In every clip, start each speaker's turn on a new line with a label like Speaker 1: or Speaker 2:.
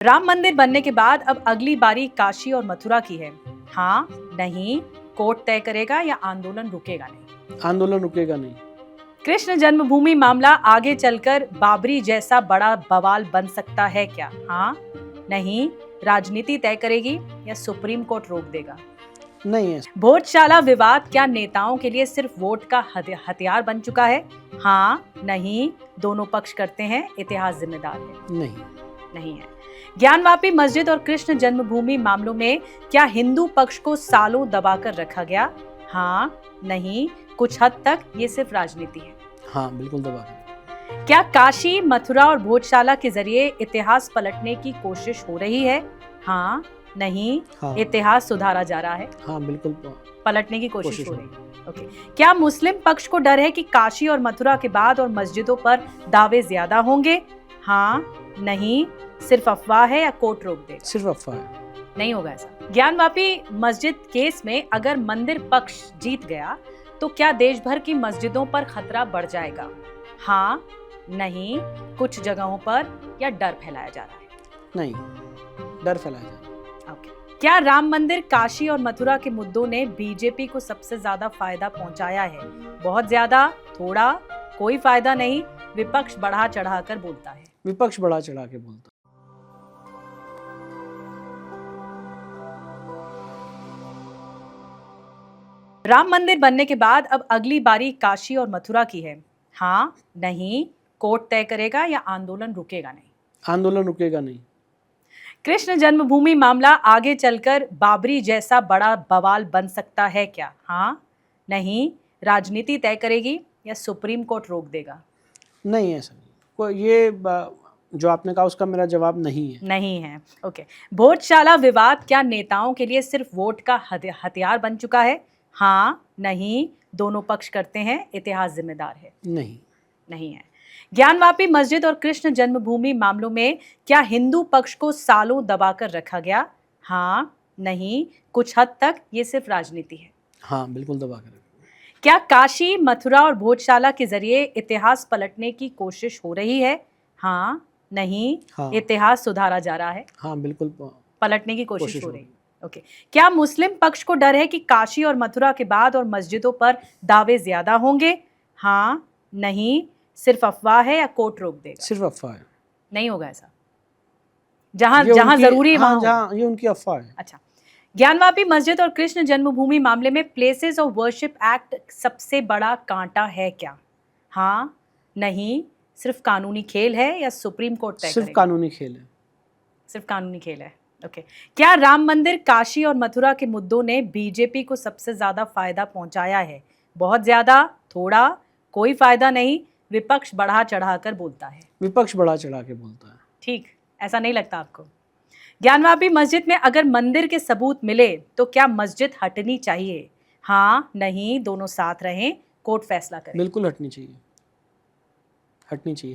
Speaker 1: राम मंदिर बनने के बाद अब अगली बारी काशी और मथुरा की है। हाँ, नहीं, कोर्ट तय करेगा या आंदोलन रुकेगा नहीं।
Speaker 2: आंदोलन रुकेगा नहीं।
Speaker 1: कृष्ण जन्मभूमि मामला आगे चलकर बाबरी जैसा बड़ा बवाल बन सकता है क्या? हाँ, नहीं, राजनीति तय करेगी या सुप्रीम कोर्ट रोक देगा।
Speaker 2: नहीं है।
Speaker 1: भोजशाला विवाद क्या नेताओं के लिए सिर्फ वोट का हथियार बन चुका है? हाँ, नहीं, दोनों पक्ष करते हैं, इतिहास जिम्मेदार है। नहीं है। ज्ञानवापी मस्जिद और कृष्ण जन्मभूमि मामलों में क्या हिंदू पक्ष को सालों दबाकर रखा गया? हाँ, नहीं, कुछ हद तक ये सिर्फ राजनीति है।
Speaker 2: हाँ, बिल्कुल दबाकर।
Speaker 1: क्या काशी, मथुरा और भोजशाला के जरिए इतिहास पलटने की कोशिश हो रही है? हाँ, नहीं,
Speaker 2: हाँ।
Speaker 1: इतिहास सुधारा जा रहा है।
Speaker 2: हाँ, बिल्कुल
Speaker 1: पलटने की कोशिश हो रही है। ओके। क्या मुस्लिम पक्ष को डर है कि काशी और मथुरा के बाद और मस्जिदों पर दावे ज्यादा होंगे? हाँ, नहीं, सिर्फ अफवाह है या कोर्ट रोक देगा?
Speaker 2: सिर्फ अफवाह है।
Speaker 1: नहीं होगा ऐसा। ज्ञानवापी मस्जिद केस में अगर मंदिर पक्ष जीत गया तो क्या देश भर की मस्जिदों पर खतरा बढ़ जाएगा? हाँ, नहीं, कुछ जगहों पर या डर फैलाया जा रहा है?
Speaker 2: नहीं, डर फैलाया जा रहा है।
Speaker 1: ओके। क्या राम मंदिर, काशी और मथुरा के मुद्दों ने बीजेपी को सबसे ज्यादा फायदा पहुंचाया है? बहुत ज्यादा, थोड़ा, कोई फायदा नहीं, विपक्ष बढ़ा चढ़ाकर बोलता है।
Speaker 2: विपक्ष बढ़ा चढ़ा के बोलता है।
Speaker 1: राम मंदिर बनने के बाद अब अगली बारी काशी और मथुरा की है। हाँ, नहीं, कोर्ट तय करेगा या आंदोलन रुकेगा नहीं।
Speaker 2: आंदोलन रुकेगा नहीं।
Speaker 1: कृष्ण जन्मभूमि मामला आगे चलकर बाबरी जैसा बड़ा बवाल बन सकता है क्या? हाँ, नहीं, राजनीति तय करेगी या सुप्रीम कोर्ट रोक देगा?
Speaker 2: नहीं ऐसा नहीं। कोई ये जो आपने कहा उसका मेरा जवाब नहीं है।
Speaker 1: नहीं है। ओके। भोजशाला विवाद क्या नेताओं के लिए सिर्फ वोट का हथियार बन चुका है? हाँ, नहीं, दोनों पक्ष करते हैं, इतिहास जिम्मेदार है। नहीं है। ज्ञानवापी मस्जिद और कृष्ण जन्मभूमि मामलों में क्या हिंदू पक्ष को सालों दबाकर रखा गया? हाँ, नहीं, कुछ हद तक ये सिर्फ राजनीति है।
Speaker 2: हाँ, बिल्कुल दबाकर।
Speaker 1: क्या काशी, मथुरा और भोजशाला के जरिए इतिहास पलटने की कोशिश हो रही है? हाँ, नहीं,
Speaker 2: हाँ।
Speaker 1: इतिहास सुधारा जा रहा है।
Speaker 2: हाँ, बिल्कुल
Speaker 1: पलटने की कोशिश हो रही है। ओके। क्या मुस्लिम पक्ष को डर है कि काशी और मथुरा के बाद और मस्जिदों पर दावे ज्यादा होंगे? हाँ, नहीं, सिर्फ अफवाह है या कोर्ट रोक देगा?
Speaker 2: सिर्फ अफवाह है।
Speaker 1: नहीं होगा ऐसा। जहां जरूरी है वहां
Speaker 2: जहां ये उनकी अफवाह है।
Speaker 1: अच्छा। ज्ञानवापी मस्जिद और कृष्ण जन्मभूमि मामले में प्लेसेस ऑफ वर्शिप एक्ट सबसे बड़ा कांटा है क्या? हाँ, नहीं, सिर्फ कानूनी खेल है या सुप्रीम कोर्ट तय करेगा?
Speaker 2: सिर्फ कानूनी खेल है।
Speaker 1: सिर्फ कानूनी खेल है। ओके। क्या राम मंदिर, काशी और मथुरा के मुद्दों ने बीजेपी को सबसे ज्यादा फायदा पहुंचाया है? बहुत ज्यादा, थोड़ा, कोई फायदा नहीं, विपक्ष बढ़ा चढ़ाकर बोलता है।
Speaker 2: विपक्ष बढ़ा चढ़ा के बोलता है।
Speaker 1: ठीक, ऐसा नहीं लगता आपको? ज्ञानवापी मस्जिद में अगर मंदिर के सबूत मिले तो क्या मस्जिद हटनी चाहिए? हाँ, नहीं, दोनों साथ रहें, कोर्ट फैसला करे।
Speaker 2: बिल्कुल हटनी चाहिए।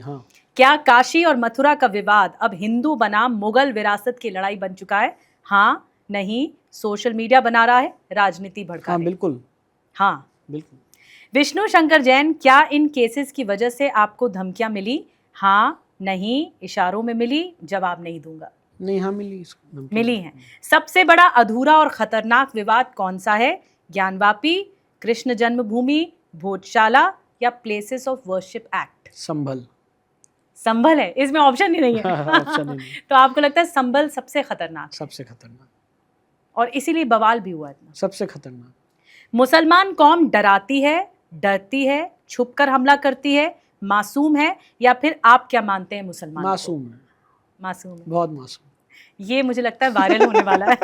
Speaker 2: हाँ।
Speaker 1: क्या काशी और मथुरा का विवाद अब हिंदू बनाम मुगल विरासत की लड़ाई बन चुका है? हाँ, नहीं, सोशल मीडिया बना रहा है, राजनीति भड़का रही है।
Speaker 2: बिल्कुल।
Speaker 1: हाँ,
Speaker 2: बिल्कुल।
Speaker 1: विष्णु शंकर जैन, क्या इन केसेस की वजह से आपको धमकियां मिली? हाँ, नहीं, इशारों में मिली, जवाब नहीं दूंगा।
Speaker 2: नहीं, हाँ
Speaker 1: मिली हैं। सबसे बड़ा अधूरा और खतरनाक विवाद कौन सा है? ज्ञानवापी, कृष्ण जन्मभूमि, भोजशाला या प्लेसेस ऑफ वर्शिप एक्ट? संभल है, इसमें ऑप्शन ही नहीं है।
Speaker 2: ऑप्शन ही नहीं।
Speaker 1: तो आपको लगता है संभल सबसे खतरनाक?
Speaker 2: सबसे खतरनाक।
Speaker 1: और इसीलिए बवाल भी हुआ इतना।
Speaker 2: सबसे खतरनाक।
Speaker 1: मुसलमान कौम डराती है, डरती है, छुपकर हमला करती है, मासूम है, या फिर आप क्या मानते हैं मुसलमान?
Speaker 2: मासूम है।
Speaker 1: मासूम है।
Speaker 2: बहुत मासूम।
Speaker 1: ये मुझे लगता है वायरल होने वाला है।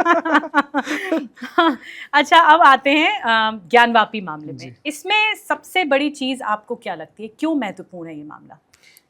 Speaker 1: अच्छा, अब आते हैं ज्ञानवापी मामले में। इसमें सबसे बड़ी चीज आपको क्या लगती है, क्यों महत्वपूर्ण है ये मामला?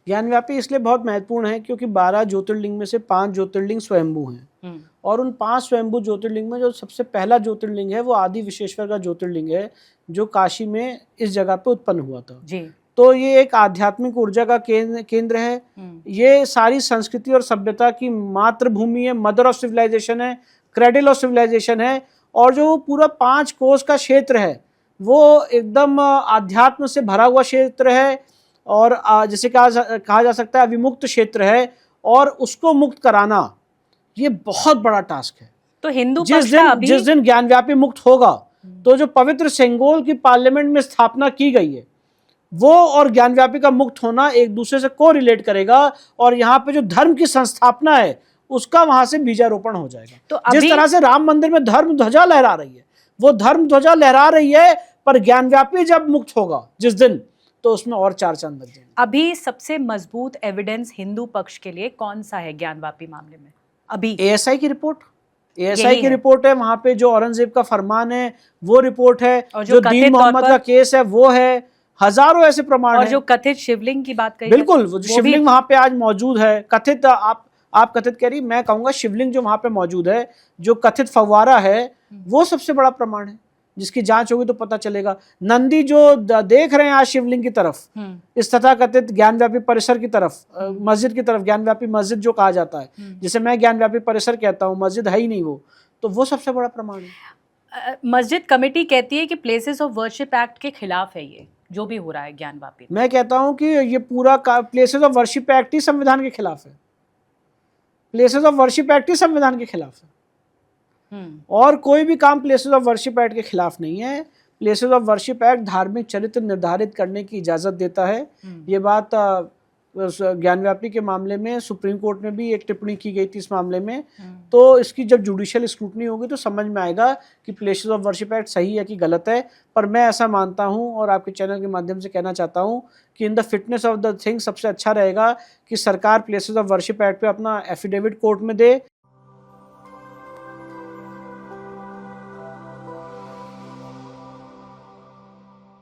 Speaker 2: ज्ञानवापी इसलिए बहुत महत्वपूर्ण है क्योंकि 12 ज्योतिर्लिंग में से 5 ज्योतिर्लिंग स्वयंभू हैं। और उन 5 स्वयंभू ज्योतिर्लिंग में जो सबसे पहला ज्योतिर्लिंग है वो आदि विश्वेश्वर का ज्योतिर्लिंग है, जो काशी में इस जगह पे उत्पन्न हुआ था जी। तो ये एक आध्यात्मिक ऊर्जा का केंद्र है। ये सारी संस्कृति और सभ्यता की मातृभूमि है, मदर ऑफ सिविलाइजेशन है, क्रेडल ऑफ सिविलाइजेशन है। और जो पूरा 5 कोस का क्षेत्र है वो एकदम आध्यात्म से भरा हुआ क्षेत्र है, और जैसे कहा जा सकता है अविमुक्त क्षेत्र है। और उसको मुक्त कराना ये बहुत बड़ा टास्क है।
Speaker 1: तो हिंदू पक्ष का अभी
Speaker 2: जिस दिन ज्ञानव्यापी मुक्त होगा तो जो पवित्र सेंगोल की पार्लियामेंट में स्थापना की गई है वो और ज्ञानव्यापी का मुक्त होना एक दूसरे से को रिलेट करेगा, और यहाँ पे जो धर्म की संस्थापना है उसका वहां से बीजारोपण हो जाएगा।
Speaker 1: तो
Speaker 2: जिस तरह से राम मंदिर में धर्म ध्वजा लहरा रही है, वो धर्म ध्वजा लहरा रही है, पर ज्ञानव्यापी जब मुक्त होगा जिस दिन, तो उसमें और 4 चांद लग जाएंगे।
Speaker 1: अभी सबसे मजबूत एविडेंस हिंदू पक्ष के लिए कौन सा है ज्ञानवापी मामले में? अभी
Speaker 2: एएसआई की रिपोर्ट, एएसआई की रिपोर्ट है, वहां पे जो औरंगजेब का फरमान है वो रिपोर्ट है, और जो दीन मोहम्मद का केस है वो है, हजारों ऐसे प्रमाण
Speaker 1: और
Speaker 2: है।
Speaker 1: जो कथित शिवलिंग की बात कही,
Speaker 2: बिल्कुल, वो शिवलिंग वहां पे आज मौजूद है, कथित आप कथित कह रही, मैं कहूंगा शिवलिंग जो वहां पे मौजूद है, जो कथित फव्वारा है, वो सबसे बड़ा प्रमाण है, जिसकी जांच होगी तो पता चलेगा। नंदी जो देख रहे हैं आज शिवलिंग की तरफ, इस तथाकथित ज्ञानव्यापी परिसर की तरफ, मस्जिद की तरफ, ज्ञानव्यापी मस्जिद जो कहा जाता है, जिसे मैं ज्ञानव्यापी परिसर कहता हूँ, मस्जिद है ही नहीं वो, तो वो सबसे बड़ा प्रमाण है।
Speaker 1: मस्जिद कमेटी कहती है कि प्लेसेस ऑफ वर्शिप एक्ट के खिलाफ है ये जो भी हो रहा है ज्ञानवापी। मैं
Speaker 2: कहता हूं कि ये पूरा प्लेसेस ऑफ वर्शिप एक्ट ही संविधान के खिलाफ है, प्लेसेस ऑफ वर्शिप एक्ट ही संविधान के खिलाफ है, और कोई भी काम प्लेसेस ऑफ वर्शिप एक्ट के खिलाफ नहीं है। प्लेसेस ऑफ वर्शिप एक्ट धार्मिक चरित्र निर्धारित करने की इजाजत देता है। ये बात ज्ञानव्यापी के मामले में सुप्रीम कोर्ट में भी एक टिप्पणी की गई थी इस मामले में। तो इसकी जब जुडिशियल स्क्रूटनी होगी तो समझ में आएगा कि प्लेसेस ऑफ वर्शिप एक्ट सही है कि गलत है। पर मैं ऐसा मानता हूं और आपके चैनल के माध्यम से कहना चाहता हूं कि in the fitness of the thing सबसे अच्छा रहेगा कि सरकार प्लेसेस ऑफ वर्शिप एक्ट पे अपना एफिडेविट कोर्ट में दे,